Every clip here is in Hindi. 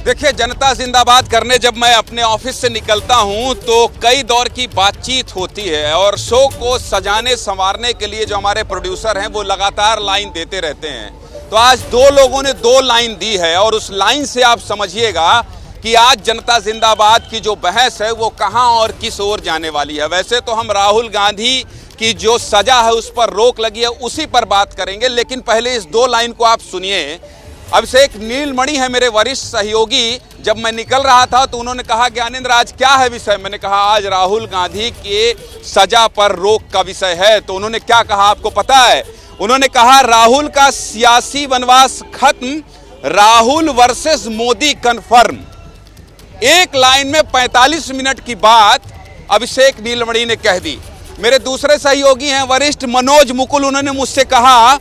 देखिए, जनता जिंदाबाद करने जब मैं अपने ऑफिस से निकलता हूं तो कई दौर की बातचीत होती है और शो को सजाने संवारने के लिए जो हमारे प्रोड्यूसर हैं वो लगातार लाइन देते रहते हैं। तो आज दो लोगों ने दो लाइन दी है और उस लाइन से आप समझिएगा कि आज जनता जिंदाबाद की जो बहस है वो कहां और किस ओर जाने वाली है। वैसे तो हम राहुल गांधी की जो सजा है उस पर रोक लगी है उसी पर बात करेंगे, लेकिन पहले इस दो लाइन को आप सुनिए। अभिषेक नीलमणि है मेरे वरिष्ठ सहयोगी, जब मैं निकल रहा था तो उन्होंने कहा ज्ञानेंद्र आज क्या है विषय। मैंने कहा आज राहुल गांधी के सजा पर रोक का विषय है। तो उन्होंने क्या कहा आपको पता है? उन्होंने कहा राहुल का सियासी वनवास खत्म, राहुल वर्सेस मोदी कन्फर्म। एक लाइन में 45 मिनट की बात अभिषेक नीलमणि ने कह दी। मेरे दूसरे सहयोगी हैं वरिष्ठ मनोज मुकुल, उन्होंने मुझसे कहा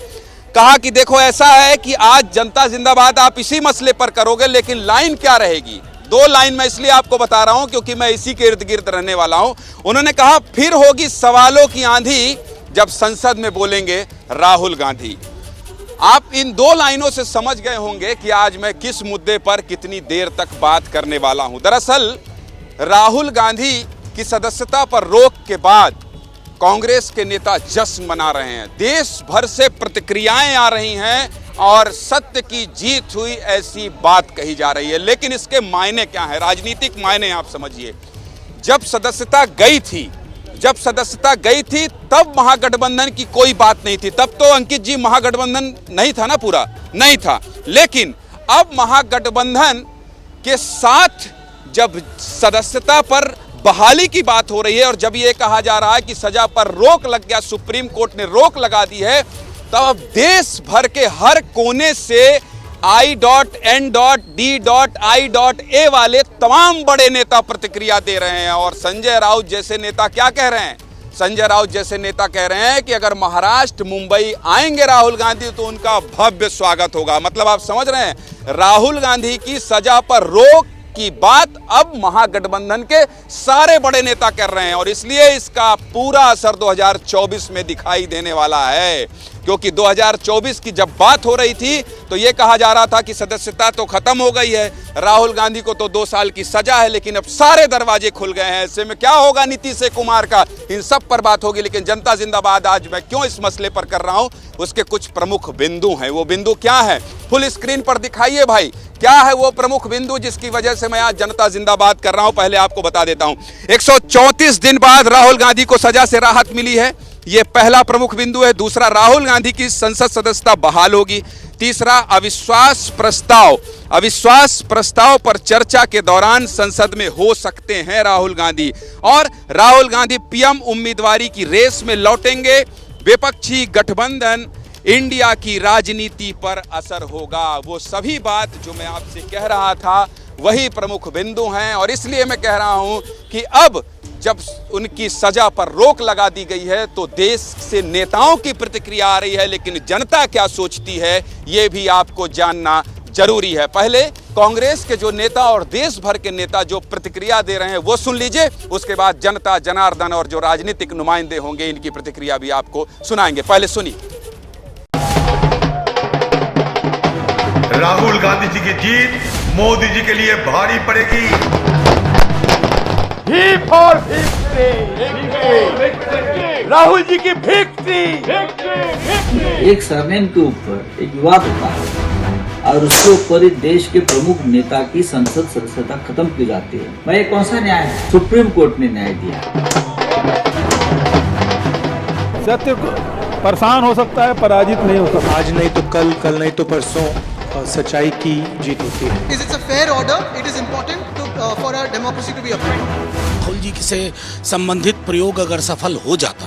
कि देखो ऐसा है कि आज जनता जिंदाबाद आप इसी मसले पर करोगे, लेकिन लाइन क्या रहेगी। दो लाइन मैं इसलिए आपको बता रहा हूं क्योंकि मैं इसी के इर्द गिर्द रहने वाला हूं। उन्होंने कहा फिर होगी सवालों की आंधी जब संसद में बोलेंगे राहुल गांधी। आप इन दो लाइनों से समझ गए होंगे कि आज मैं किस मुद्दे पर कितनी देर तक बात करने वाला हूं। दरअसल राहुल गांधी की सदस्यता पर रोक के बाद कांग्रेस के नेता जश्न मना रहे हैं, देश भर से प्रतिक्रियाएं आ रही हैं और सत्य की जीत हुई ऐसी बात कही जा रही है। लेकिन इसके मायने क्या है, राजनीतिक मायने आप समझिए। जब सदस्यता गई थी तब महागठबंधन की कोई बात नहीं थी। तब तो अंकित जी महागठबंधन नहीं था ना, पूरा नहीं था। लेकिन अब महागठबंधन के साथ जब सदस्यता पर बहाली की बात हो रही है और जब ये कहा जा रहा है कि सजा पर रोक लग गया, सुप्रीम कोर्ट ने रोक लगा दी है, तब अब देश भर के हर कोने से I.N.D.I.A वाले तमाम बड़े नेता प्रतिक्रिया दे रहे हैं। और संजय राउत जैसे नेता क्या कह रहे हैं? संजय राउत जैसे नेता कह रहे हैं कि अगर महाराष्ट्र मुंबई आएंगे राहुल गांधी तो उनका भव्य स्वागत होगा। मतलब आप समझ रहे हैं, राहुल गांधी की सजा पर रोक की बात अब महागठबंधन के सारे बड़े नेता कर रहे हैं और इसलिए इसका पूरा असर 2024 में दिखाई देने वाला है। क्योंकि 2024 की जब बात हो रही थी तो यह कहा जा रहा था कि सदस्यता तो खत्म हो गई है, राहुल गांधी को तो 2 साल की सजा है, लेकिन अब सारे दरवाजे खुल गए हैं। ऐसे में क्या होगा नीतीश कुमार का, इन सब पर बात होगी। लेकिन जनता जिंदाबाद आज मैं क्यों इस मसले पर कर रहा हूं, उसके कुछ प्रमुख बिंदु हैं। वो बिंदु क्या है, फुल स्क्रीन पर दिखाइए भाई, क्या है वो प्रमुख बिंदु जिसकी वजह से मैं आज जनता जिंदाबाद कर रहा हूं। पहले आपको बता देता हूं, 134 दिन बाद राहुल गांधी को सजा से राहत मिली है, ये पहला प्रमुख बिंदु है। दूसरा, राहुल गांधी की संसद सदस्यता बहाल होगी। तीसरा, अविश्वास प्रस्ताव पर चर्चा के दौरान संसद में हो सकते हैं राहुल गांधी। और राहुल गांधी पीएम उम्मीदवारी की रेस में लौटेंगे। विपक्षी गठबंधन इंडिया की राजनीति पर असर होगा। वो सभी बात जो मैं आपसे कह रहा था वही प्रमुख बिंदु हैं और इसलिए मैं कह रहा हूं कि अब जब उनकी सजा पर रोक लगा दी गई है तो देश से नेताओं की प्रतिक्रिया आ रही है, लेकिन जनता क्या सोचती है ये भी आपको जानना जरूरी है। पहले कांग्रेस के जो नेता और देश भर के नेता जो प्रतिक्रिया दे रहे हैं वो सुन लीजिए, उसके बाद जनता जनार्दन और जो राजनीतिक नुमाइंदे होंगे इनकी प्रतिक्रिया भी आपको सुनाएंगे। पहले सुनिए। राहुल गांधी जी की जीत मोदी जी के लिए भारी पड़ेगी। राहुल जी की विक्ट्री। एक सरनेम के ऊपर एक विवाद होता है और उसके ऊपर ही देश के प्रमुख नेता की संसद सदस्यता खत्म की जाती है। मैं कौन सा न्याय है? सुप्रीम कोर्ट ने न्याय दिया। सत्य परेशान हो सकता है, पराजित नहीं हो सकता। आज नहीं तो कल, कल नहीं तो परसों सच्चाई की जीत होती है। It's a fair order. It is important for our democracy to be upheld. Rahul ji से संबंधित प्रयोग अगर सफल हो जाता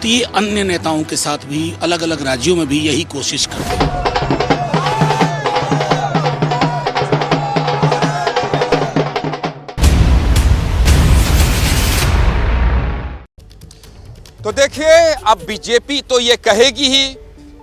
तो ये अन्य नेताओं के साथ भी अलग अलग राज्यों में भी यही कोशिश करते हैं। तो देखिए, अब बीजेपी तो ये कहेगी ही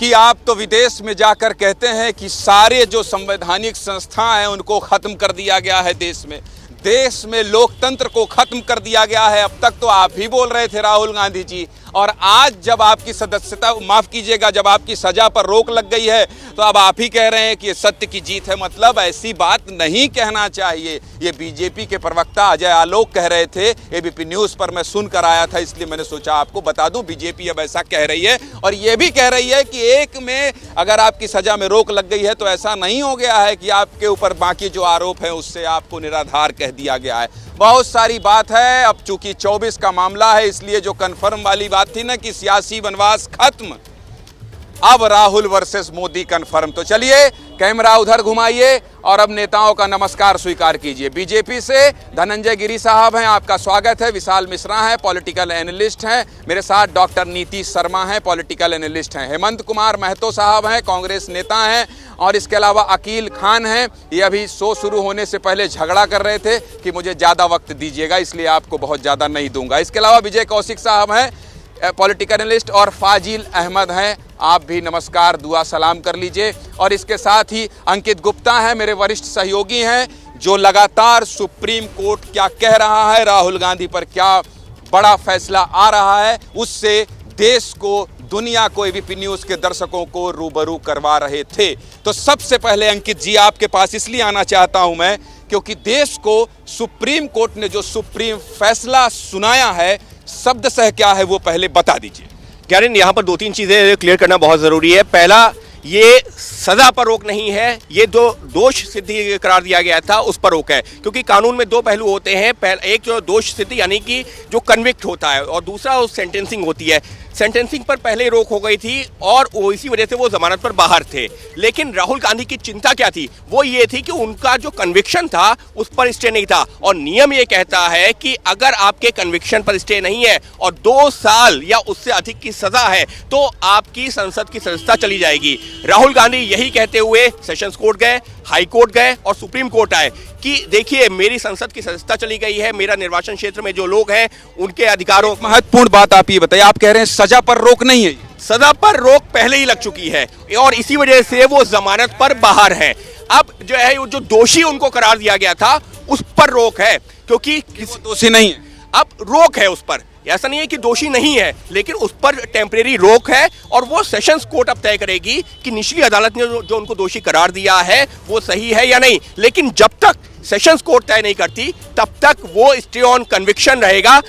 कि आप तो विदेश में जाकर कहते हैं कि सारे जो संवैधानिक संस्थाएं हैं उनको खत्म कर दिया गया है देश में लोकतंत्र को खत्म कर दिया गया है। अब तक तो आप ही बोल रहे थे राहुल गांधी जी, और आज जब आपकी सदस्यता, माफ कीजिएगा, जब आपकी सजा पर रोक लग गई है तो अब आप ही कह रहे हैं कि सत्य की जीत है। मतलब ऐसी बात नहीं कहना चाहिए। ये बीजेपी के प्रवक्ता अजय आलोक कह रहे थे, एबीपी न्यूज़ पर मैं सुनकर आया था, इसलिए मैंने सोचा आपको बता दूं। बीजेपी अब ऐसा कह रही है और ये भी कह रही है कि एक में अगर आपकी सजा में रोक लग गई है तो ऐसा नहीं हो गया है कि आपके ऊपर बाकी जो आरोप है उससे आपको निराधार कह दिया गया है। बहुत सारी बात है। अब चूंकि 24 का मामला है, इसलिए जो कन्फर्म वाली बात थी ना कि सियासी वनवास खत्म, अब राहुल वर्सेस मोदी कन्फर्म। तो चलिए कैमरा उधर घुमाइए और अब नेताओं का नमस्कार स्वीकार कीजिए। बीजेपी से धनंजय गिरी साहब हैं, आपका स्वागत है। विशाल मिश्रा हैं, पॉलिटिकल एनालिस्ट हैं। मेरे साथ डॉक्टर नीति शर्मा हैं, पॉलिटिकल एनालिस्ट हैं। हेमंत कुमार महतो साहब हैं, कांग्रेस नेता हैं। और इसके अलावा अकील खान हैं। ये अभी शो शुरू होने से पहले झगड़ा कर रहे थे कि मुझे ज़्यादा वक्त दीजिएगा, इसलिए आपको बहुत ज़्यादा नहीं दूंगा। इसके अलावा विजय कौशिक साहब हैं, पॉलिटिकल एनालिस्ट, और फाजिल अहमद हैं। आप भी नमस्कार, दुआ सलाम कर लीजिए। और इसके साथ ही अंकित गुप्ता हैं, मेरे वरिष्ठ सहयोगी हैं, जो लगातार सुप्रीम कोर्ट क्या कह रहा है, राहुल गांधी पर क्या बड़ा फैसला आ रहा है, उससे देश को, दुनिया को, एबीपी न्यूज़ के दर्शकों को रूबरू करवा रहे थे। तो सबसे पहले अंकित जी आपके पास इसलिए आना चाहता हूं मैं, क्योंकि देश को सुप्रीम कोर्ट ने जो सुप्रीम फैसला सुनाया है, शब्दशः क्या है वो पहले बता दीजिए। ज्ञानेंद्र, यहाँ पर दो तीन चीज़ें क्लियर करना बहुत ज़रूरी है। पहला, ये सज़ा पर रोक नहीं है, ये जो दोष सिद्धि करार दिया गया था उस पर रोक है। क्योंकि कानून में दो पहलू होते हैं, एक जो दोष सिद्धि यानी कि जो कन्विक्ट होता है, और दूसरा उस सेंटेंसिंग होती है। सेंटेंसिंग पर पहले रोक हो गई थी और इसी वजह से वो जमानत पर बाहर थे। लेकिन राहुल गांधी की चिंता क्या थी? वो ये थी कि उनका जो कन्विक्शन था उस पर स्टे नहीं था, और नियम ये कहता है कि अगर आपके कन्विक्शन पर स्टे नहीं है और 2 साल या उससे अधिक की सजा है तो आपकी संसद की सदस्यता चली जाएगी। राहुल गांधी यही कहते हुए सेशंस कोर्ट गए, हाई कोर्ट गए और सुप्रीम कोर्ट आए कि देखिए मेरी संसद की सदस्यता चली गई है, मेरा निर्वाचन क्षेत्र में जो लोग हैं उनके अधिकारों। महत्वपूर्ण बात आप ये बताइए, आप कह रहे हैं सजा पर रोक नहीं है। सजा पर रोक पहले ही लग चुकी है और इसी वजह से वो जमानत पर बाहर है। अब जो है जो दोषी उनको करार दिया गया था उस पर रोक है, क्योंकि दोषी नहीं है, अब रोक है उस पर। ऐसा नहीं है कि दोषी नहीं है, लेकिन उस पर टेम्परेरी रोक है और वो सेशंस कोर्ट अब तय करेगी कि निचली अदालत ने जो उनको दोषी करार दिया है वो सही है या नहीं। लेकिन जब तक सेशंस कोर्ट तय नहीं करती तब तक वो स्टे ऑन कन्विक्शन रहेगा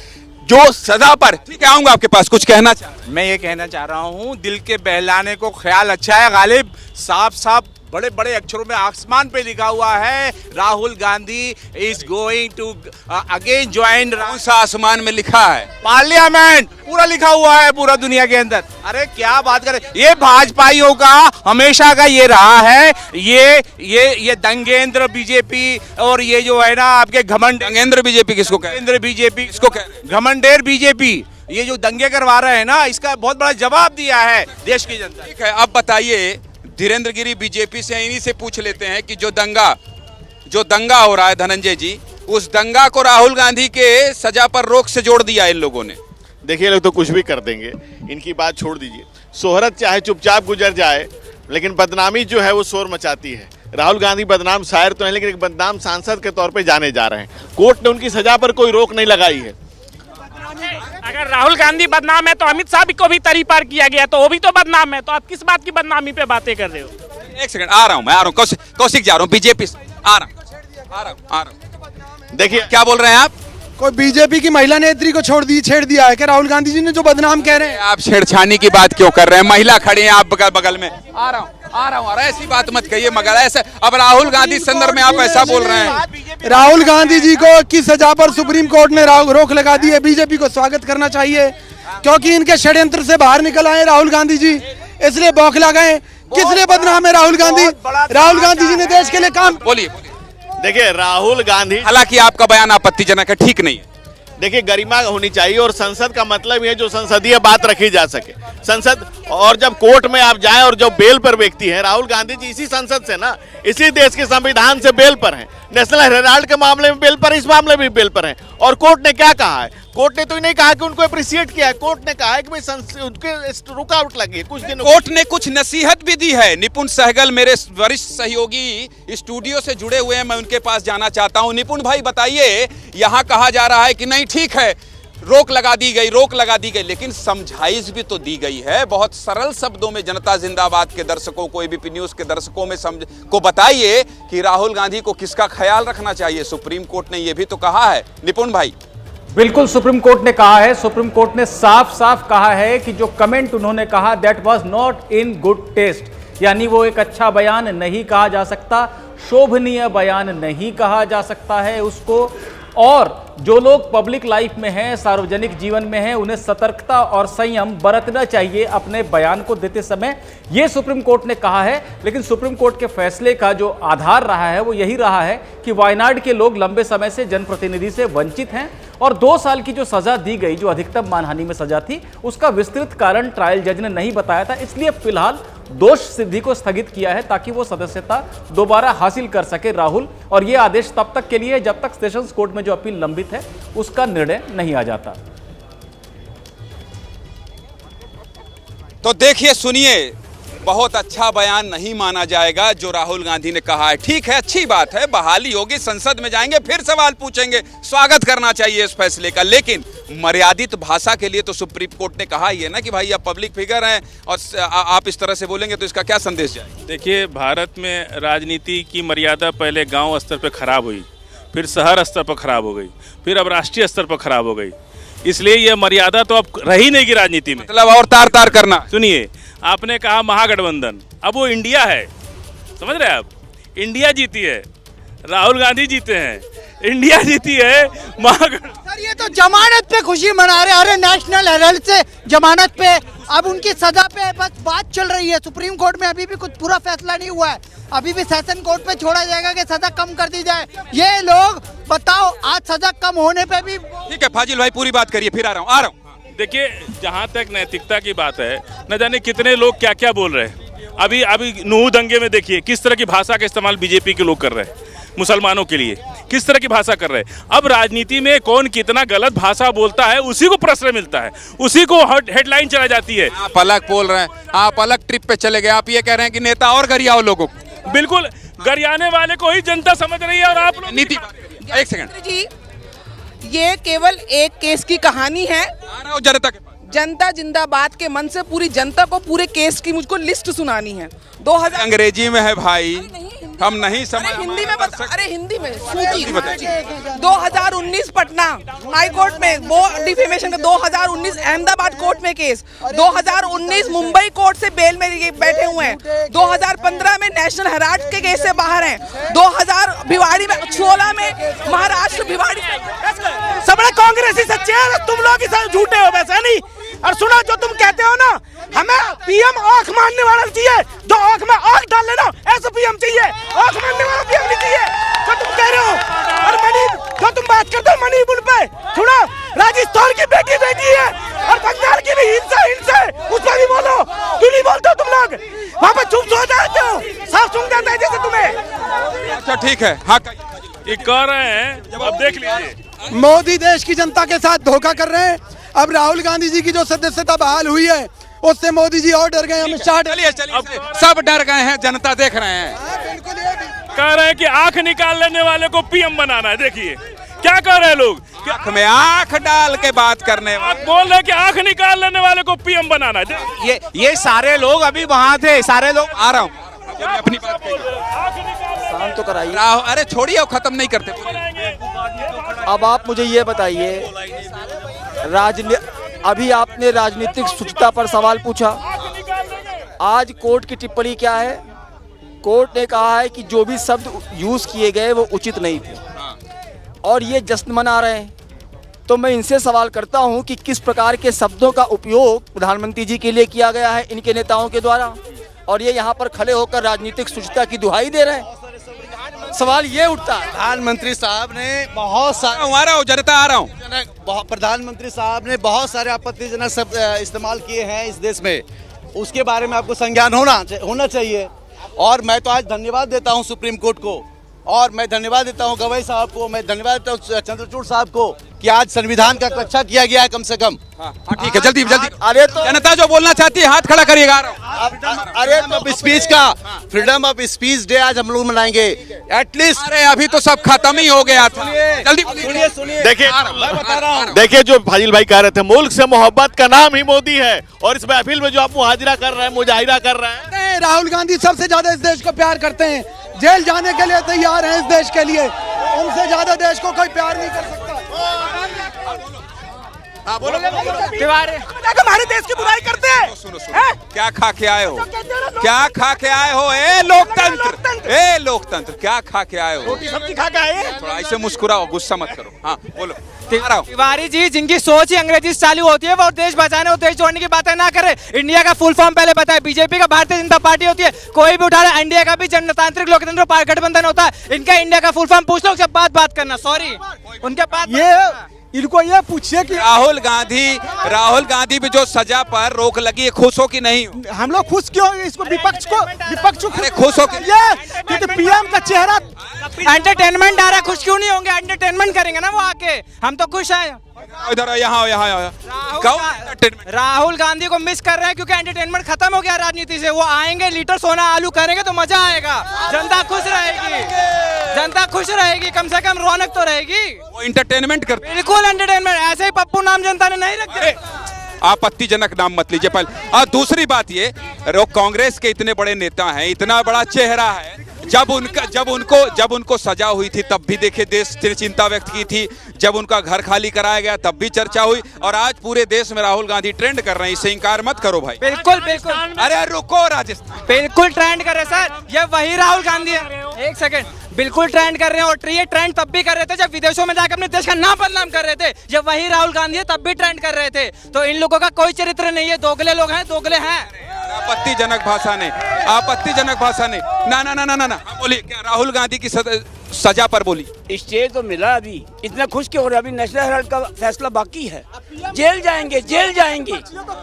जो सजा पर। ठीक है, आऊंगा आपके पास, कुछ कहना मैं ये कहना चाह रहा हूँ, दिल के बहलाने को ख्याल अच्छा है गालिब। साफ साफ बड़े बड़े अक्षरों में आसमान पे लिखा हुआ है, Rahul Gandhi is going to again join. कौन सा आसमान में लिखा है? पार्लियामेंट पूरा लिखा हुआ है, पूरा दुनिया के अंदर। अरे क्या बात करें, ये भाजपाइयों का हमेशा का ये रहा है, ये दंगेंद्र बीजेपी और ये जो है ना आपके घमंड। दंगेंद्र बीजेपी किसको कह? दंगेंद्र बीजेपी किसको कह रहे? घमंडेर बीजेपी, ये जो दंगे करवा रहे हैं ना, इसका बहुत बड़ा जवाब दिया है देश की जनता। ठीक है, अब बताइए, धीरेन्द्र गिरी बीजेपी से इन्हीं से पूछ लेते हैं कि जो दंगा हो रहा है धनंजय जी, उस दंगा को राहुल गांधी के सजा पर रोक से जोड़ दिया इन लोगों ने। देखिए, लोग तो कुछ भी कर देंगे, इनकी बात छोड़ दीजिए। शोहरत चाहे चुपचाप गुजर जाए, लेकिन बदनामी जो है वो शोर मचाती है। राहुल गांधी बदनाम शायर तो हैं, लेकिन एक बदनाम सांसद के तौर पे जाने जा रहे हैं। कोर्ट ने उनकी सजा पर कोई रोक नहीं लगाई है। अगर राहुल गांधी बदनाम है तो अमित शाह को भी तरी पार किया गया, तो वो भी तो बदनाम है। तो आप किस बात की बदनामी पे बातें कर रहे हो? एक सेकंड, आ रहा हूं, कौशिक जा रहा हूं, बीजेपी से आ रहा हूं। देखिए क्या बोल रहे हैं आप? कोई बीजेपी की महिला नेत्री को छेड़ दिया है कि राहुल गांधी जी ने जो बदनाम कह रहे हैं। आप छेड़छानी की बात क्यों कर रहे हैं? महिला खड़ी है आप बगल में। आ रहा हूं, ऐसी बात मत कहिए। मगर ऐसे अब राहुल गांधी संदर्भ में आप ऐसा बोल रहे हैं। राहुल गांधी जी को की सजा पर सुप्रीम कोर्ट ने रोक लगा दी है। बीजेपी को स्वागत करना चाहिए, क्योंकि इनके षड्यंत्र से बाहर निकल आए राहुल गांधी जी, इसलिए बौखला गए। किस लिए बदनाम है राहुल गांधी? राहुल गांधी जी ने देश के लिए काम। बोलिए। देखिए, राहुल गांधी, हालांकि आपका बयान आपत्तिजनक है, ठीक नहीं है। देखिए, गरिमा होनी चाहिए और संसद का मतलब ये जो संसदीय बात रखी जा सके। संसद, और जब कोर्ट में आप जाएं और जो बेल पर व्यक्ति है, राहुल गांधी जी इसी संसद से ना, इसी देश के संविधान से बेल पर हैं। नेशनल हेराल्ड के मामले में बेल पर, इस मामले में बेल पर हैं। और कोर्ट ने क्या कहा है? कोर्ट ने तो नहीं कहा कि उनको अप्रिशिएट किया है, कोर्ट ने कहा है कि भाई उनके रुकावट लगी है कुछ दिन। कोर्ट ने कुछ नसीहत भी दी है। निपुण सहगल मेरे वरिष्ठ सहयोगी स्टूडियो से जुड़े हुए हैं, मैं उनके पास जाना चाहता हूं। निपुण भाई बताइए, यहां कहा जा रहा है कि नहीं ठीक है, रोक लगा दी गई, लेकिन समझाइश भी तो दी गई है। बहुत सरल शब्दों में जनता जिंदाबाद के दर्शकों को, एबीपी न्यूज के दर्शकों में को बताइए कि राहुल गांधी को किसका ख्याल रखना चाहिए। सुप्रीम कोर्ट ने यह भी तो कहा है, निपुण भाई। बिल्कुल, सुप्रीम कोर्ट ने कहा है, सुप्रीम कोर्ट ने साफ साफ कहा है कि जो कमेंट उन्होंने कहा that was not in good taste, यानी वो एक अच्छा बयान नहीं कहा जा सकता, शोभनीय बयान नहीं कहा जा सकता है उसको। और जो लोग पब्लिक लाइफ में हैं, सार्वजनिक जीवन में हैं, उन्हें सतर्कता और संयम बरतना चाहिए अपने बयान को देते समय, ये सुप्रीम कोर्ट ने कहा है। लेकिन सुप्रीम कोर्ट के फैसले का जो आधार रहा है वो यही रहा है कि वायनाड के लोग लंबे समय से जनप्रतिनिधि से वंचित हैं और 2 साल की जो सजा दी गई, जो अधिकतम मानहानि में सजा थी, उसका विस्तृत कारण ट्रायल जज ने नहीं बताया था। इसलिए फिलहाल दोष सिद्धि को स्थगित किया है ताकि वो सदस्यता दोबारा हासिल कर सके राहुल। और ये आदेश तब तक के लिए है जब तक सेशंस कोर्ट में जो अपील लंबित है उसका निर्णय नहीं आ जाता। तो देखिए, सुनिए, बहुत अच्छा बयान नहीं माना जाएगा जो राहुल गांधी ने कहा है। ठीक है, अच्छी बात है, बहाली होगी, संसद में जाएंगे, फिर सवाल पूछेंगे, स्वागत करना चाहिए इस फैसले का। लेकिन मर्यादित भाषा के लिए तो सुप्रीम कोर्ट ने कहा ही है ना कि भाई आप पब्लिक फिगर हैं और आप इस तरह से बोलेंगे तो इसका क्या संदेश जाए। देखिए, भारत में राजनीति की मर्यादा पहले गांव स्तर पर खराब हुई, फिर शहर स्तर पर खराब हो गई, फिर अब राष्ट्रीय स्तर पर खराब हो गई। इसलिए यह मर्यादा तो अब रही नहीं की राजनीति में, मतलब और तार तार करना। सुनिए, आपने कहा महागठबंधन, अब वो इंडिया है, समझ रहे हैं आप? इंडिया जीती है, राहुल गांधी जीते हैं, इंडिया जीती है, महागठबंधन। सर, ये तो जमानत पे खुशी मना रहे, अरे नेशनल हेराल्ड से जमानत पे, अब उनकी सजा पे बस बात चल रही है। सुप्रीम कोर्ट में अभी भी कुछ पूरा फैसला नहीं हुआ है, अभी भी सेशन कोर्ट पे छोड़ा जाएगा कि सजा कम कर दी जाए। ये लोग बताओ, आज सजा कम होने पे भी। ठीक है फाजिल भाई, पूरी बात करिए, फिर आ रहा हूँ। देखिए, जहाँ तक नैतिकता की बात है, न जाने कितने लोग क्या क्या बोल रहे हैं। अभी नूह दंगे में देखिए किस तरह की भाषा का इस्तेमाल बीजेपी के लोग कर रहे हैं, मुसलमानों के लिए किस तरह की भाषा कर रहे हैं। अब राजनीति में कौन कितना गलत भाषा बोलता है उसी को प्रश्रय मिलता है, उसी को हेडलाइन चला जाती है। आप अलग बोल रहे हैं, आप अलग ट्रिप पे चले गए, आप ये कह रहे हैं कि नेता और गरियाओ लोगों को। बिल्कुल, गरियाने वाले को ही जनता समझ रही है और आप लोग नीति। एक सेकंड जी, ये केवल एक केस की कहानी है। जनता जिंदाबाद के मन से पूरी जनता को पूरे केस की मुझको लिस्ट सुनानी है। 2000 अंग्रेजी में है भाई, हम नहीं समझ। हिंदी में बता, अरे हिंदी में सूची 2019 पटना हाई कोर्ट में वो डिफेमेशन का, 2019 अहमदाबाद कोर्ट में केस, 2019 मुंबई कोर्ट से बेल में बैठे हुए हैं, 2015 में नेशनल हेराल्ड के केस से बाहर हैं, 2000 भिवाड़ी में, 16 में महाराष्ट्र भिवाड़ी। सब कांग्रेसी सच्चे हैं, तुम लोग ही सब झूठे हो, वैसे नहीं। और सुनो, जो तुम कहते हो ना, हमें पीएम आंख मारने वाला चाहिए, जो आंख में आंख डाल लेना, ऐसा पीएम चाहिए, आंख मारने वाला पीएम नहीं चाहिए, जो तुम कह रहे हो। और जो तुम बात करते हो मणिपुर पे, सुनो, राजस्थान की बेटी है और बंगाल की भी हिंसा उस पर भी बोलो, क्यों नहीं बोलते हो तुम लोग? वहाँ पे चुप सो जाते हो, साफ सुन जाता है जैसे तुम्हें। अच्छा ठीक है, हाँ ये कह रहे हैं, अब देख लीजिए, मोदी देश की जनता के साथ धोखा कर रहे हैं। अब राहुल गांधी जी की जो सदस्यता बहाल हुई है उससे मोदी जी और डर गए, अमित शाह। चलिए सब डर गए हैं, जनता देख रहे हैं। कह रहे हैं कि आंख निकाल लेने वाले को पीएम बनाना है। देखिए क्या कह रहे हैं लोग, आंख में आंख डाल के बात करने आप बोल रहे हैं कि आंख निकाल लेने वाले को पीएम बनाना है। ये सारे लोग अभी वहाँ थे, सारे लोग। आ रहा हूँ, अपनी बात शांत तो कराइए। अरे छोड़िए, खत्म नहीं करते। अब आप मुझे ये बताइए, अभी आपने राजनीतिक शुचिता पर सवाल पूछा, आज कोर्ट की टिप्पणी क्या है? कोर्ट ने कहा है कि जो भी शब्द यूज किए गए वो उचित नहीं थे और ये जश्न मना रहे हैं। तो मैं इनसे सवाल करता हूं कि किस प्रकार के शब्दों का उपयोग प्रधानमंत्री जी के लिए किया गया है इनके नेताओं के द्वारा, और ये यहाँ पर खड़े होकर राजनीतिक शुचिता की दुहाई दे रहे हैं। सवाल ये उठता है, प्रधानमंत्री साहब ने बहुत सारे, प्रधानमंत्री साहब ने बहुत सारे आपत्तिजनक शब्द इस्तेमाल किए हैं इस देश में, उसके बारे में आपको संज्ञान होना चाहिए। और मैं तो आज धन्यवाद देता हूं सुप्रीम कोर्ट को और मैं धन्यवाद देता हूं गवई साहब को, मैं धन्यवाद देता हूं चंद्रचूड़ साहब को कि आज संविधान का रक्षा किया गया है कम से कम। ठीक है, जल्दी जल्दी। अरे तो जनता जो बोलना चाहती है हाथ खड़ा करिएगा। अरे तो स्पीच का फ्रीडम ऑफ स्पीच डे आज हम लोग मनाएंगे एटलीस्ट। अरे अभी तो सब खत्म ही हो गया था। जल्दी सुनिए। देखिए मैं बता रहा हूँ, देखिए जो फाजिल भाई कह रहे थे, मुल्क से मोहब्बत का नाम ही मोदी है, और इस महफिल में जो आप मुहाजिरा कर रहे हैं, मुजाहिरा कर रहे हैं। राहुल गांधी सबसे ज्यादा इस देश को प्यार करते हैं, जेल जाने के लिए तैयार हैं इस देश के लिए, उनसे ज्यादा देश को कोई प्यार नहीं कर सकता। हमारे देश की बुराई करते हैं। सुनो क्या खा के आए हो, क्या खा के आए हो? ए लोकतंत्र, ए लोकतंत्र, क्या खा के आए हो? रोटी सब्जी खा के आए। थोड़ा ऐसे मुस्कुराओ, गुस्सा मत करो। हाँ बोलो। तिवारी जी, जिनकी सोच ही अंग्रेजी से चालू होती है, वो देश बचाने और देश जोड़ने की बातें ना करे। इंडिया का फुल फॉर्म पहले बताए। बीजेपी का भारतीय जनता पार्टी होती है, कोई भी उठा रहा है। इंडिया का भी जनतांत्रिक लोकतंत्र गठबंधन होता है। इनका इंडिया का फुल फॉर्म पूछ लो, जब बात करना। सॉरी, उनके पास इनको ये पूछिए कि राहुल गांधी भी जो सजा पर रोक लगी है, खुश हो कि नहीं? हम लोग खुश क्यों? इसको विपक्ष को खुश हो क्योंकि पीएम का चेहरा एंटरटेनमेंट आ रहा है, खुश क्यों नहीं होंगे? एंटरटेनमेंट करेंगे ना वो आके, हम तो खुश हैं। इधर यहाँ राहुल गांधी को मिस कर रहे हैं क्योंकि एंटरटेनमेंट खत्म हो गया राजनीति से। वो आएंगे, लीटर सोना आलू करेंगे तो मजा आएगा, जनता खुश रहेगी, जनता खुश रहेगी, कम से कम रौनक तो रहेगी। वो एंटरटेनमेंट करते, बिल्कुल एंटरटेनमेंट। ऐसे ही पप्पू नाम जनता ने नहीं रखे। आपत्तिजनक नाम मत लीजिए पहले। और दूसरी बात ये, कांग्रेस के इतने बड़े नेता हैं, इतना बड़ा चेहरा है, जब उनको सजा हुई थी तब भी देखे देश ने चिंता व्यक्त की थी, जब उनका घर खाली कराया गया तब भी चर्चा हुई, और आज पूरे देश में राहुल गांधी ट्रेंड कर रहे हैं। इससे इंकार मत करो भाई। बिल्कुल बिल्कुल। अरे रुको, राजस्थान बिल्कुल ट्रेंड कर रहे सर, ये वही राहुल गांधी है। एक सेकंड, बिल्कुल ट्रेंड कर रहे हैं। और ये ट्रेंड तब भी कर रहे थे जब विदेशों में जाकर अपने देश का नाम बदनाम कर रहे थे। जब वही राहुल गांधी है तब भी ट्रेंड कर रहे थे। तो इन लोगों का कोई चरित्र नहीं है, दोगले लोग हैं, दोगले हैं। आपत्तिजनक भाषा ने, आपत्तिजनक भाषा ने। ना बोलिए, क्या राहुल गांधी की सजा पर बोली? स्टे तो मिला, अभी इतना खुश क्यों हो रहे? अभी नेशनल हेराल्ड का फैसला बाकी है। जेल जाएंगे, जेल जाएंगे,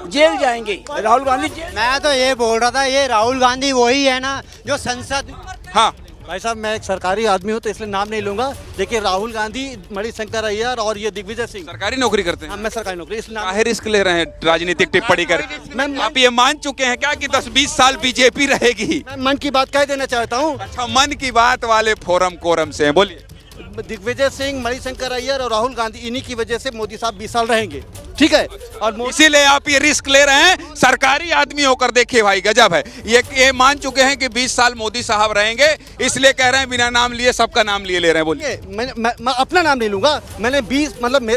जेल जाएंगे राहुल गांधी। मैं तो ये बोल रहा था, ये राहुल गांधी वही है ना जो संसद। हाँ भाई साहब, मैं एक सरकारी आदमी हूँ तो इसलिए नाम नहीं लूंगा। देखिए राहुल गांधी, मणिशंकर अय्यर और ये दिग्विजय सिंह सरकारी नौकरी करते हैं। हाँ, मैं सरकारी नौकरी, इसलिए काहे रिस्क ले रहे हैं राजनीतिक टिप्पणी कर? आप ये मान चुके हैं क्या कि 10-20 साल बीजेपी रहेगी? मैं मन की बात कह देना चाहता हूँ। अच्छा, मन की बात वाले फोरम से बोलिए। दिग्विजय सिंह, मणिशंकर अय्यर और राहुल गांधी, इन्हीं की वजह से मोदी साहब 20 साल रहेंगे, ठीक है? और इसीलिए आप ये रिस्क ले रहे हैं। सरकारी आदमी होकर देखिए भाई, गजब है। ये मान चुके हैं कि 20 साल मोदी साहब रहेंगे, इसलिए कह रहे हैं बिना नाम लिए सबका नाम लिए ले रहे हैं। बोलिए। मैं अपना नाम नहीं लूंगा। मैंने 20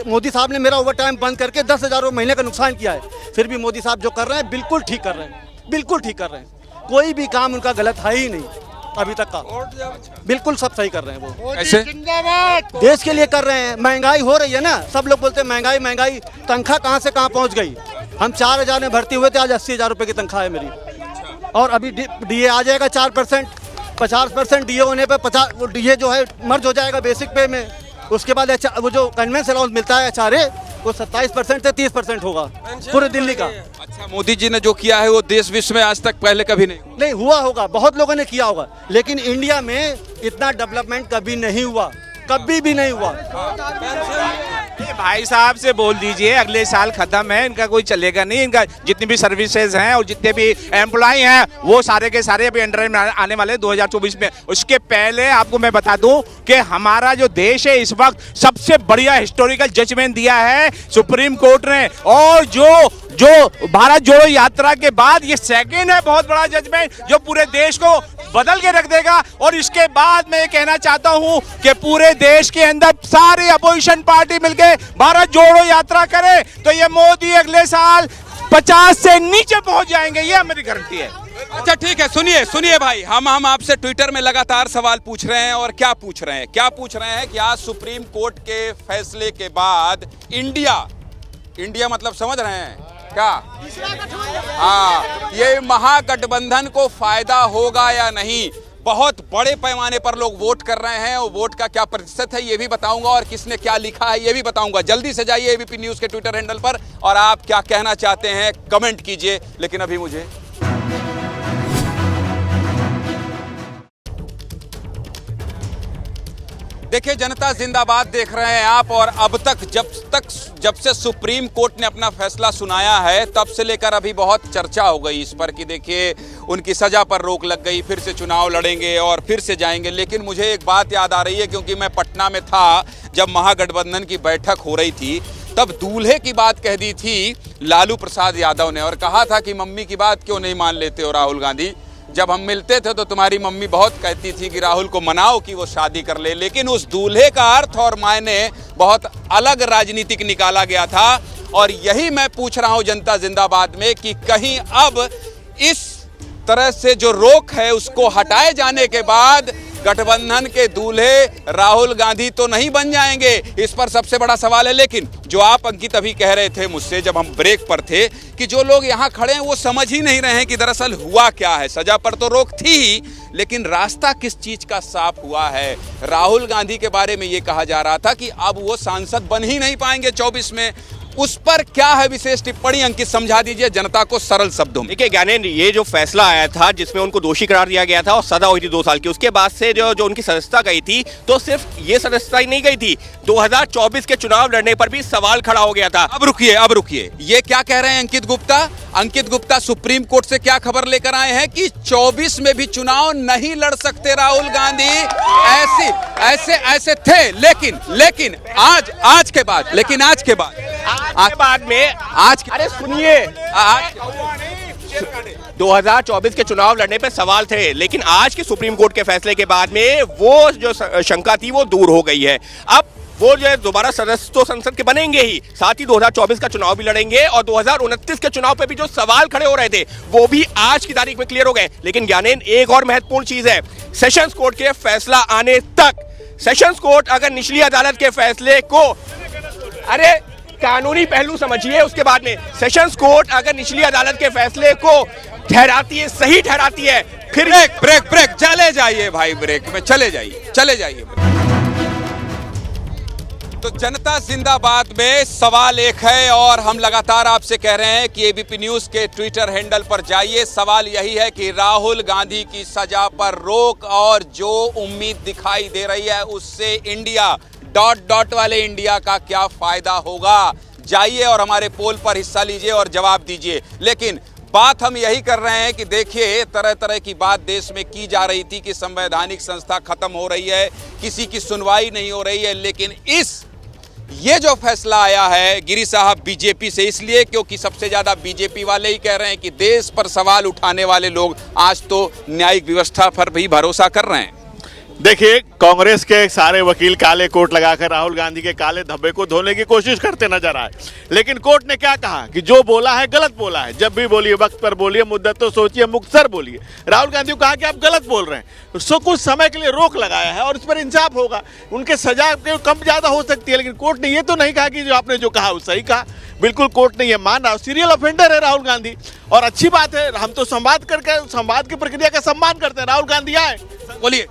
मोदी साहब ने मेरा ओवर टाइम बंद करके 10,000 महीने का नुकसान किया है, फिर भी मोदी साहब जो कर रहे हैं बिल्कुल ठीक कर रहे हैं, बिल्कुल ठीक कर रहे हैं। कोई भी काम उनका गलत है ही नहीं अभी तक का, बिल्कुल सब सही कर रहे हैं वो। ऐसे देश के लिए कर रहे हैं। महंगाई हो रही है ना, सब लोग बोलते हैं महंगाई महंगाई, तनख्वाह कहाँ से कहाँ पहुँच गई। हम 4,000 में भर्ती हुए थे, आज 80,000 रुपये की तनख्वाह है मेरी। और अभी डीए आ जाएगा 4%, 50% डीए होने पे 50 डीए जो है मर्ज हो जाएगा बेसिक पे में। उसके बाद वो जो कन्वेंस अलाउंस मिलता है HRA, वो 27% से 30% होगा पूरे दिल्ली का। अच्छा, मोदी जी ने जो किया है वो देश विश्व में आज तक पहले कभी नहीं हुआ होगा, बहुत लोगों ने किया होगा, लेकिन इंडिया में इतना डेवलपमेंट कभी नहीं हुआ, कभी भी नहीं हुआ। भाई साहब से बोल दीजिए, अगले साल खत्म है, इनका कोई चलेगा नहीं। इनका जितनी भी सर्विसेज हैं और जितने भी एम्प्लॉय हैं वो सारे के सारे अभी अंडर में आने वाले 2024 में। उसके पहले आपको मैं बता दूं कि हमारा जो देश है इस वक्त सबसे बढ़िया हिस्टोरिकल जजमेंट दिया है सुप्रीम कोर्ट ने, और जो भारत जोड़ो यात्रा के बाद ये सेकंड है बहुत बड़ा जजमेंट जो पूरे देश को बदल के रख देगा। और इसके बाद मैं ये कहना चाहता हूं कि पूरे देश के अंदर सारी अपोजिशन पार्टी मिलके भारत जोड़ो यात्रा करे तो ये मोदी अगले साल 50 से नीचे पहुंच जाएंगे, ये मेरी गारंटी है। अच्छा ठीक है, सुनिए भाई, हम आपसे ट्विटर में लगातार सवाल पूछ रहे हैं। और क्या पूछ रहे हैं कि आज सुप्रीम कोर्ट के फैसले के बाद इंडिया मतलब समझ रहे हैं क्या? हाँ, ये महागठबंधन को फायदा होगा या नहीं? बहुत बड़े पैमाने पर लोग वोट कर रहे हैं, और वोट का क्या प्रतिशत है ये भी बताऊंगा, और किसने क्या लिखा है ये भी बताऊंगा। जल्दी से जाइए एबीपी न्यूज़ के ट्विटर हैंडल पर और आप क्या कहना चाहते हैं कमेंट कीजिए। लेकिन अभी मुझे देखिए, जनता जिंदाबाद देख रहे हैं आप। और अब तक जब से सुप्रीम कोर्ट ने अपना फैसला सुनाया है, तब से लेकर अभी बहुत चर्चा हो गई इस पर कि देखिए उनकी सजा पर रोक लग गई, फिर से चुनाव लड़ेंगे और फिर से जाएंगे। लेकिन मुझे एक बात याद आ रही है, क्योंकि मैं पटना में था जब महागठबंधन की बैठक हो रही थी, तब दूल्हे की बात कह दी थी लालू प्रसाद यादव ने और कहा था कि मम्मी की बात क्यों नहीं मान लेते हो राहुल गांधी। जब हम मिलते थे तो तुम्हारी मम्मी बहुत कहती थी कि राहुल को मनाओ कि वो शादी कर ले। लेकिन उस दूल्हे का अर्थ और मायने बहुत अलग राजनीतिक निकाला गया था। और यही मैं पूछ रहा हूं जनता जिंदाबाद में कि कहीं अब इस तरह से जो रोक है उसको हटाए जाने के बाद गठबंधन के दूल्हे राहुल गांधी तो नहीं बन जाएंगे, इस पर सबसे बड़ा सवाल है। लेकिन जो आप अंकित अभी कह रहे थे मुझसे जब हम ब्रेक पर थे कि जो लोग यहाँ खड़े हैं वो समझ ही नहीं रहे हैं कि दरअसल हुआ क्या है। सजा पर तो रोक थी ही, लेकिन रास्ता किस चीज का साफ हुआ है। राहुल गांधी के बारे में ये कहा जा रहा था कि अब वो सांसद बन ही नहीं पाएंगे 24 में। उस पर क्या है विशेष टिप्पणी, अंकित समझा दीजिए जनता को सरल शब्दों में। देखिए ज्ञानेंद्र, ये जो फैसला आया था जिसमें उनको दोषी करार दिया गया था और सजा हुई थी 2 साल की, उसके बाद से जो उनकी सदस्यता गई थी, तो सिर्फ ये सदस्यता ही नहीं गई थी, 2024 के चुनाव लड़ने पर भी सवाल खड़ा हो गया था। अब रुकिए, ये क्या कह रहे हैं अंकित गुप्ता? अंकित गुप्ता सुप्रीम कोर्ट से क्या खबर लेकर आए हैं कि 24 में भी चुनाव नहीं लड़ सकते राहुल गांधी। ऐसे थे, लेकिन आज के बाद में अरे सुनिए, 2024 के चुनाव लड़ने पे सवाल थे, लेकिन आज के सुप्रीम कोर्ट के फैसले के बाद में वो जो शंका थी वो दूर हो गई है। अब वो जो है दोबारा सदस्य तो संसद के बनेंगे ही, साथ ही 2024 का चुनाव भी लड़ेंगे और 2029 के चुनाव पे भी जो सवाल खड़े हो रहे थे वो भी आज की तारीख में क्लियर हो गए। लेकिन ज्ञानेंद्र, एक और महत्वपूर्ण चीज है, सेशंस कोर्ट के फैसला आने तक, सेशंस कोर्ट अगर निचली अदालत के फैसले को, अरे कानूनी पहलू समझिए, उसके बाद में सेशंस कोर्ट अगर निचली अदालत के फैसले को ठहराती है, सही ठहराती है, फिर ब्रेक चले जाइए भाई, ब्रेक में चले जाइए। तो जनता जिंदाबाद में सवाल एक है और हम लगातार आपसे कह रहे हैं कि एबीपी न्यूज के ट्विटर हैंडल पर जाइए। सवाल यही है कि राहुल गांधी की सजा पर रोक और जो उम्मीद दिखाई दे रही है उससे इंडिया डॉट वाले इंडिया का क्या फायदा होगा। जाइए और हमारे पोल पर हिस्सा लीजिए और जवाब दीजिए। लेकिन बात हम यही कर रहे हैं कि देखिए, तरह तरह की बात देश में की जा रही थी कि संवैधानिक संस्था खत्म हो रही है, किसी की सुनवाई नहीं हो रही है। लेकिन ये जो फैसला आया है गिरी साहब बीजेपी से, इसलिए क्योंकि सबसे ज्यादा बीजेपी वाले ही कह रहे हैं कि देश पर सवाल उठाने वाले लोग आज तो न्यायिक व्यवस्था पर भी भरोसा कर रहे हैं। देखिए, कांग्रेस के सारे वकील काले कोट लगाकर राहुल गांधी के काले धब्बे को धोने की कोशिश करते नजर आए, लेकिन कोर्ट ने क्या कहा कि जो बोला है गलत बोला है। जब भी बोलिए वक्त पर बोलिए, मुद्दत तो सोचिए, मुख्तसर बोलिए। राहुल गांधी को कहा कि आप गलत बोल रहे हैं, सो कुछ समय के लिए रोक लगाया है और इस पर इंसाफ होगा, उनके सजा कम ज्यादा हो सकती है। लेकिन कोर्ट ने ये तो नहीं कहा कि जो आपने जो कहा वो सही कहा। बिल्कुल कोर्ट ने ये मान रहा, सीरियल ऑफेंडर है राहुल गांधी। और अच्छी बात है, हम तो संवाद की प्रक्रिया का सम्मान करते हैं। राहुल गांधी आए, बोलिए।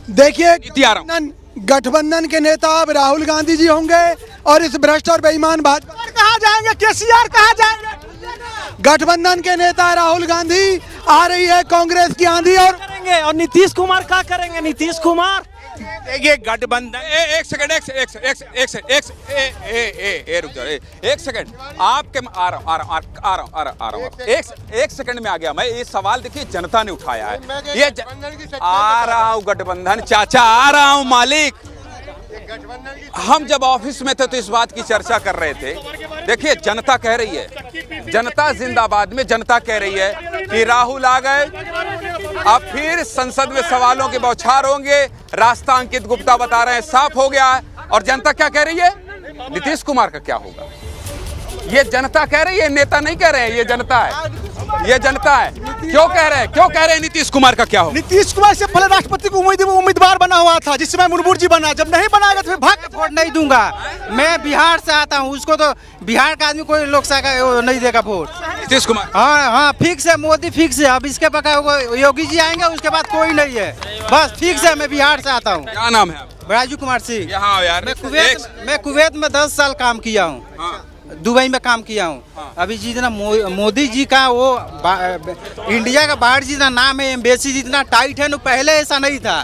देखिए, गठबंधन के नेता अब राहुल गांधी जी होंगे और इस भ्रष्ट और बेईमान भाजपा कहाँ जाएंगे, केसीआर कहाँ जाएंगे? गठबंधन के नेता राहुल गांधी, आ रही है कांग्रेस की आंधी और करेंगे। और नीतीश कुमार क्या करेंगे? नीतीश कुमार देखिए गठबंधन, एक सेकंड, रुक जाओ, एक सेकंड, आपके आ रहा हूँ, एक सेकंड में आ गया मैं। ये सवाल देखिए जनता ने उठाया है, ये आ रहा हूँ गठबंधन चाचा, आ रहा हूँ मालिक। हम जब ऑफिस में थे तो इस बात की चर्चा कर रहे थे। देखिए जनता कह रही है, जनता जिंदाबाद में जनता कह रही है कि राहुल आ गए, अब फिर संसद में सवालों के बौछार होंगे। रास्ता अंकित गुप्ता बता रहे हैं साफ हो गया है। और जनता क्या कह रही है? नीतीश कुमार का क्या होगा? ये जनता कह रही है, नेता नहीं कह रहे हैं, ये जनता है, ये जनता है। क्यों कह रहे हैं नीतीश कुमार का क्या होगा? नीतीश कुमार से पहले राष्ट्रपति को उम्मीदवार बना हुआ था, जिस समय मुर्मू जी बना, जब नहीं बनाएगा तो भाग वोट नहीं दूंगा। मैं बिहार से आता हूँ, उसको तो बिहार का आदमी कोई लोकसभा का नहीं देगा वोट। नीतीश कुमार, हाँ फिक्स है, मोदी फिक्स है। अब इसके बगैर योगी जी आएंगे, उसके बाद कोई नहीं है, बस फिक्स है। मैं बिहार से आता हूँ। क्या नाम है? राजू कुमार सिंह। यहाँ यार, मैं कुवैत में 10 साल काम किया हूँ, दुबई में काम किया हूँ। अभी जितना मोदी जी का वो इंडिया का बाहर जितना नाम है, एम्बेसी जितना टाइट है ना, पहले ऐसा नहीं था।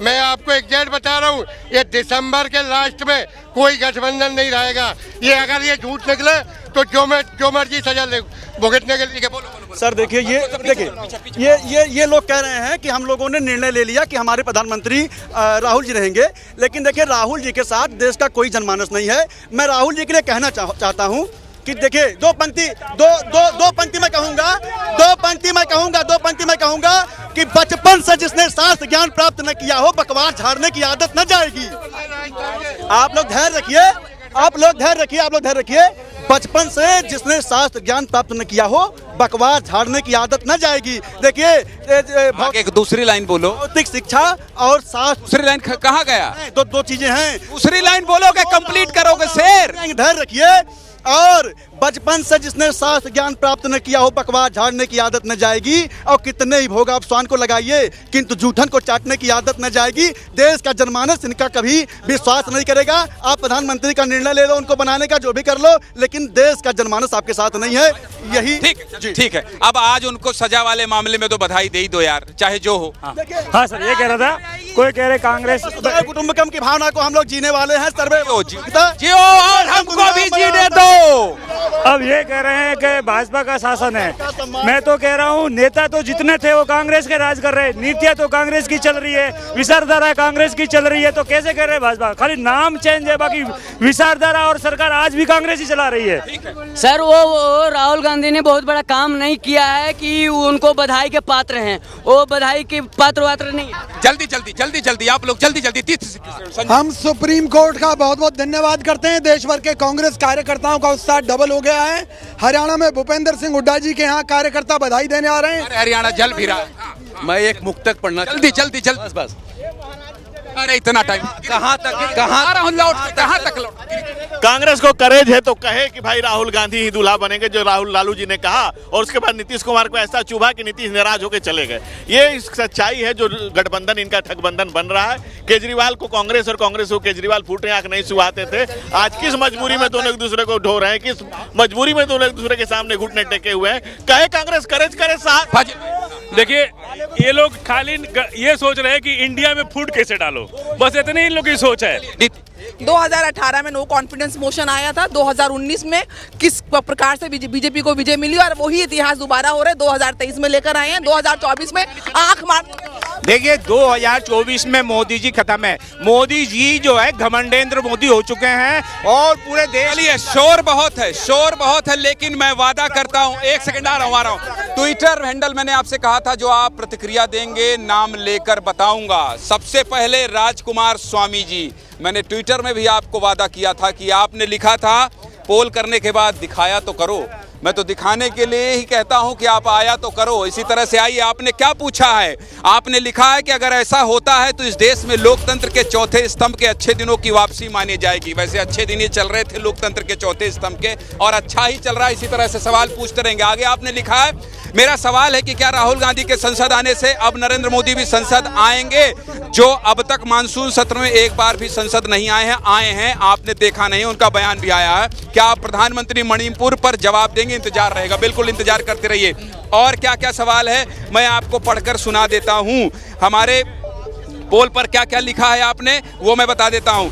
मैं आपको एग्जैक्ट बता रहा हूँ, ये दिसंबर के लास्ट में कोई गठबंधन नहीं रहेगा। ये अगर ये झूठ निकले तो जो मर्जी सजा ले भुगतने के लिए। बोलो सर देखिए, ये लोग कह रहे हैं कि हम लोगों ने निर्णय ले लिया कि हमारे प्रधानमंत्री राहुल जी रहेंगे, लेकिन देखिए राहुल जी के साथ देश का कोई जनमानस नहीं है। मैं राहुल जी के लिए कहना चाहता हूँ कि देखिए दो पंक्ति मैं कहूँगा कि बचपन से जिसने शास्त्र ज्ञान प्राप्त न किया हो, बकवास झाड़ने की आदत न जाएगी। आप लोग धैर्य रखिए। बचपन से जिसने शास्त्र ज्ञान प्राप्त न किया हो, बकवास झाड़ने की आदत न जाएगी। देखिए एक दूसरी लाइन बोलो। भौतिक शिक्षा और शास्त्र। दूसरी लाइन कहाँ गया? दो चीजें हैं। दूसरी लाइन बोलोगे, कंप्लीट करोगे शेर। धैर्य रखिए। और बचपन से जिसने शास्त्र ज्ञान प्राप्त न किया हो, बकवास झाड़ने की आदत न जाएगी। और कितने ही भोग आप स्वान को लगाइए, किंतु जूठन को चाटने की आदत न जाएगी। देश का जनमानस इनका कभी विश्वास नहीं करेगा। आप प्रधानमंत्री का निर्णय ले लो, उनको बनाने का जो भी कर लो, लेकिन देश का जनमानस आपके साथ नहीं है। यही ठीक है। अब आज उनको सजा वाले मामले में तो बधाई दे ही दो यार, चाहे जो हो। हाँ सर, ये कह रहा था, कोई कह रहे कांग्रेस कुटुंबकम की भावना को हम लोग जीने वाले हैं। सर्वे जियो और हमको भी जीने दो। अब ये कह रहे हैं कि भाजपा का शासन है। मैं तो कह रहा हूँ, नेता तो जितने थे वो कांग्रेस के राज कर रहे, नीतियाँ तो कांग्रेस की चल रही है, विचारधारा कांग्रेस की चल रही है, तो कैसे कह रहे भाजपा? खाली नाम चेंज है, बाकी विचारधारा और सरकार आज भी कांग्रेस ही चला रही है। सर वो राहुल गांधी ने बहुत बड़ा काम नहीं किया है कि उनको बधाई के पात्र हैं। वो बधाई के पात्र नहीं है। जल्दी आप लोग जल्दी। हम सुप्रीम कोर्ट का बहुत बहुत धन्यवाद करते हैं। देश भर के कांग्रेस कार्यकर्ताओं का उत्साह डबल हो गया है। हरियाणा में भूपेंद्र सिंह हुड्डा जी के यहाँ कार्यकर्ता बधाई देने आ रहे हैं। हरियाणा जल भी रहा है। मैं एक मुक्तक पढ़ना, जल्दी बस। अरे इतना टाइम कहाँ तक लौट? कांग्रेस को करेज है तो कहे कि भाई राहुल गांधी ही दूल्हा बनेंगे, जो लालू जी ने कहा, और उसके बाद नीतीश कुमार को ऐसा चुभा कि नीतीश नाराज होकर चले गए। ये सच्चाई है जो गठबंधन इनका ठगबंधन बन रहा है। केजरीवाल को कांग्रेस और कांग्रेस को केजरीवाल फूटे आंख नहीं सुहाते थे। आज किस मजबूरी में दोनों एक दूसरे को ढो रहे हैं, किस मजबूरी में दोनों एक दूसरे के सामने घुटने टेके हुए हैं। कहे कांग्रेस करेज करे साथ। देखिए ये लोग खाली ये सोच रहे हैं कि इंडिया में फूट कैसे डालो, बस इतनी इन लोग की सोच है। 2018 में नो कॉन्फिडेंस मोशन आया था। 2019 में किस प्रकार से बीजेपी को विजय मिली, और वही इतिहास दोबारा हो रहा है। 2023 में लेकर आए हैं, 2024 में आंख मार। देखिए 2024 में मोदी जी खत्म है। मोदी जी जो है घमंडेंद्र मोदी हो चुके हैं और पूरे देश। चलिए शोर बहुत है, लेकिन मैं वादा करता हूं, एक सेकंड आ रहा हूं। ट्विटर हैंडल मैंने आपसे कहा था, जो आप प्रतिक्रिया देंगे नाम लेकर बताऊंगा। सबसे पहले राजकुमार स्वामी जी, मैंने ट्विटर में भी आपको वादा किया था कि आपने लिखा था पोल करने के बाद दिखाया तो करो। मैं तो दिखाने के लिए ही कहता हूं कि आप आया तो करो। इसी तरह से आइए। आपने क्या पूछा है? आपने लिखा है कि अगर ऐसा होता है तो इस देश में लोकतंत्र के चौथे स्तंभ के अच्छे दिनों की वापसी मानी जाएगी। वैसे अच्छे दिन ही चल रहे थे लोकतंत्र के चौथे स्तंभ के, और अच्छा ही चल रहा है। इसी तरह से सवाल पूछते रहेंगे। आगे आपने लिखा है, मेरा सवाल है कि क्या राहुल गांधी के संसद आने से अब नरेंद्र मोदी भी संसद आएंगे, जो अब तक मानसून सत्र में एक बार भी संसद नहीं आए हैं। आपने देखा नहीं, उनका बयान भी आया है। क्या आप प्रधानमंत्री मणिपुर पर जवाब देंगे? इंतजार रहेगा, बिल्कुल इंतजार करते रहिए। और क्या क्या सवाल है मैं आपको पढ़कर सुना देता हूं। हमारे पोल पर क्या क्या लिखा है आपने, वो मैं बता देता हूं।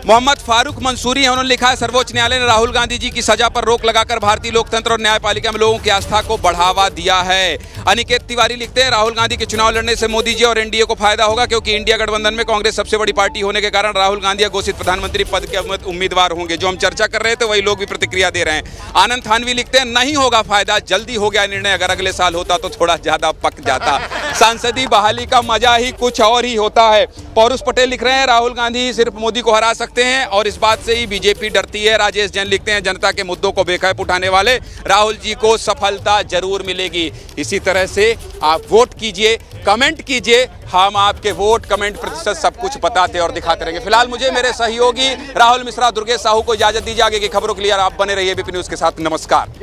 मोहम्मद फारूक मंसूरी है, उन्होंने लिखा है, सर्वोच्च न्यायालय ने राहुल गांधी जी की सजा पर रोक लगाकर भारतीय लोकतंत्र और न्यायपालिका में लोगों की आस्था को बढ़ावा दिया है। अनिकेत तिवारी लिखते हैं, राहुल गांधी के चुनाव लड़ने से मोदी जी और एनडीए को फायदा होगा, क्योंकि इंडिया गठबंधन में कांग्रेस सबसे बड़ी पार्टी होने के कारण राहुल गांधी घोषित प्रधानमंत्री पद के उम्मीदवार होंगे। जो हम चर्चा कर रहे थे वही लोग भी प्रतिक्रिया दे रहे हैं। आनंद थानवी लिखते हैं, नहीं होगा फायदा, जल्दी हो गया निर्णय, अगर अगले साल होता तो थोड़ा ज्यादा पक जाता। सांसदीय बहाली का मजा ही कुछ और ही होता है। पौरुष पटेल लिख रहे हैं, राहुल गांधी सिर्फ मोदी को हरा सकते हैं और इस बात से ही बीजेपी डरती है। राजेश जैन लिखते हैं, जनता के मुद्दों को बेखैफ उठाने वाले राहुल जी को सफलता जरूर मिलेगी। इसी तरह से आप वोट कीजिए, कमेंट कीजिए, हम आपके वोट कमेंट प्रतिशत सब कुछ बताते और दिखाते रहेंगे। फिलहाल मुझे मेरे सहयोगी राहुल मिश्रा, दुर्गेश साहू को इजाजत दीजिए। आगे की खबरों के लिए आप बने रहिए एबीपी न्यूज के साथ। नमस्कार।